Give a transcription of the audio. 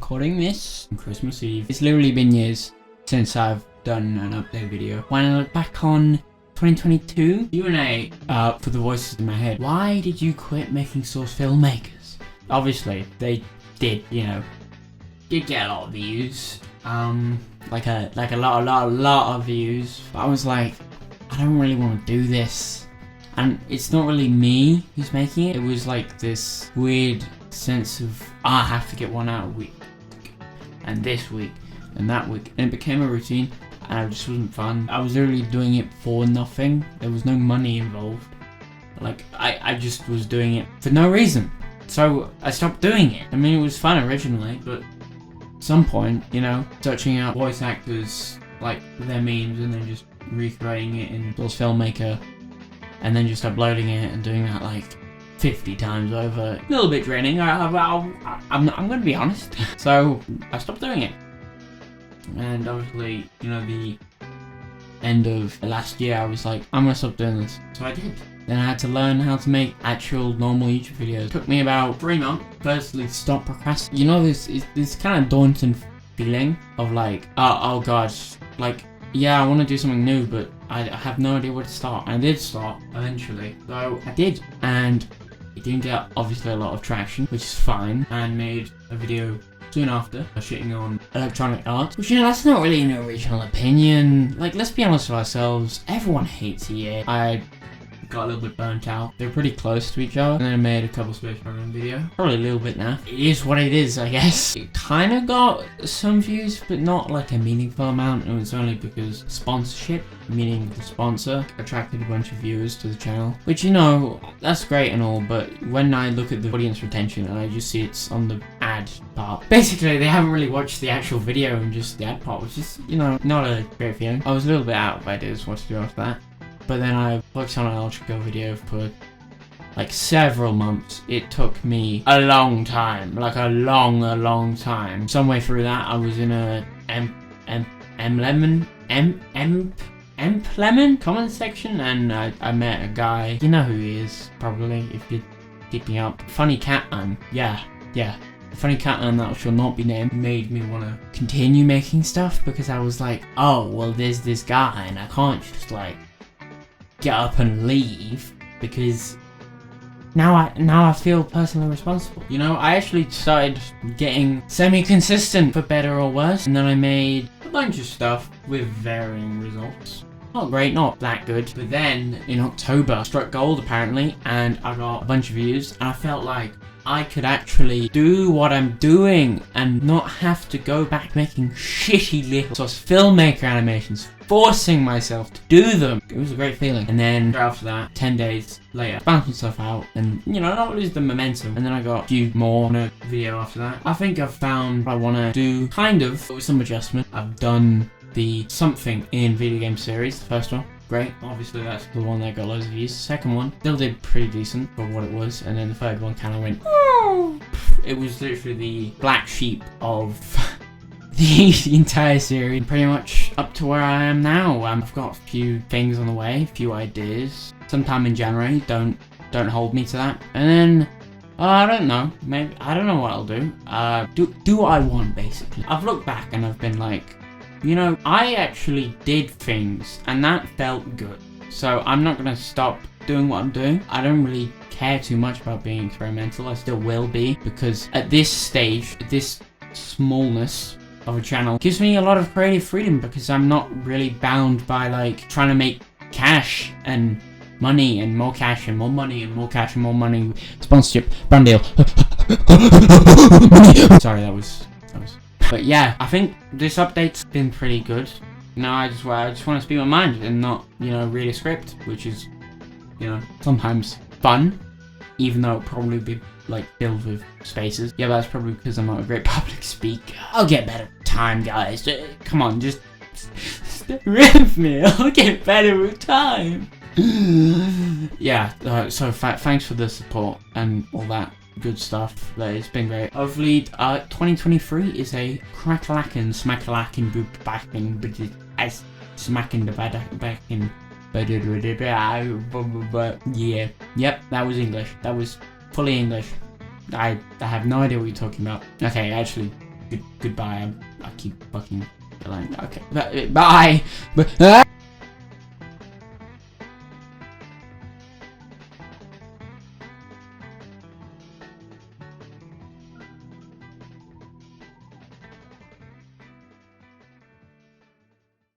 recording this on Christmas Eve. It's literally been years since I've done an update video. When I look back on 2022, Q&A for the voices in my head. Why did you quit making Source Filmmakers? Obviously, they did, did get a lot of views. Like a lot of views. But I was like, I don't really want to do this. And it's not really me who's making it. It was like this weird sense of, I have to get one out a week. And this week, and that week. And it became a routine, and it just wasn't fun. I was literally doing it for nothing. There was no money involved. Like, I just was doing it for no reason. So I stopped doing it. I mean, it was fun originally, but at some point, searching out voice actors, like their memes, and then just recreating it in Source Filmmaker, and then just uploading it and doing that like 50 times over. A little bit draining, I'm gonna be honest. So I stopped doing it. And obviously, the end of last year, I was like, I'm gonna stop doing this. So I did. Then I had to learn how to make actual normal YouTube videos. It took me about 3 months. Firstly, stop procrastinating. This kind of daunting feeling of like, oh gosh, like, yeah, I want to do something new, but I have no idea where to start. And I did start eventually. So I did. And it didn't get obviously a lot of traction, which is fine. And made a video soon after, shitting on Electronic Arts. Which, that's not really an original opinion. Like, let's be honest with ourselves. Everyone hates EA. I got a little bit burnt out. They're pretty close to each other. And then I made a couple Space Program videos. Probably a little bit now. It is what it is, I guess. It kind of got some views, but not like a meaningful amount. It was only because sponsorship, meaning the sponsor, attracted a bunch of viewers to the channel. Which, that's great and all, but when I look at the audience retention and I just see it's on the ad part. Basically, they haven't really watched the actual video and just the ad part, which is, not a great feeling. I was a little bit out of ideas what to do after that. But then I worked on an Electrical video for like several months. It took me a long time, like a long time. Somewhere through that, I was in a Emp Lemon comment section, and I met a guy. You know who he is, probably, if you're keeping up. Funny Catman, yeah. Funny Catman that shall not be named made me want to continue making stuff, because I was like, oh, well, there's this guy, and I can't just like get up and leave, because now I feel personally responsible. I actually started getting semi-consistent, for better or worse, and then I made a bunch of stuff with varying results. Not great, not that good. But then in October, struck gold apparently, and I got a bunch of views, and I felt like I could actually do what I'm doing and not have to go back making shitty little Source Filmmaker animations, forcing myself to do them. It was a great feeling. And then after that, 10 days later, found some stuff out and, not lose the momentum. And then I got a few more on a video after that. I think I've found what I want to do, kind of, with some adjustment. I've done the Something in Video Game series, the first one. Great, obviously that's the one that got loads of views. The second one still did pretty decent for what it was, and then the third one kind of went, oh. It was literally the black sheep of the entire series, pretty much up to where I am now. I've got a few things on the way, a few ideas. Sometime in January, don't hold me to that. And then I don't know, maybe I don't know what I'll do. Do what I want, basically. I've looked back and I've been like, I actually did things, and that felt good. So I'm not going to stop doing what I'm doing. I don't really care too much about being experimental. I still will be, because at this stage, this smallness of a channel gives me a lot of creative freedom, because I'm not really bound by like trying to make cash and money and more cash and more money and more cash and more money. Sponsorship, brand deal. Sorry, that was. But yeah, I think this update's been pretty good. I just want to speak my mind and not, read a script, which is, sometimes fun, even though it'll probably be like filled with spaces. Yeah, that's probably because I'm not a great public speaker. I'll get better with time, guys. Come on, just stick with me. I'll get better with time. Yeah, so thanks for the support and all that good stuff. It's been great. Hopefully 2023 is a crack-lackin', smack-lackin', boop-backin', but as smacking the back in. Yeah. Yep, that was English. That was fully English. I have no idea what you're talking about. Okay, actually, Goodbye. I keep fucking. Okay. Bye.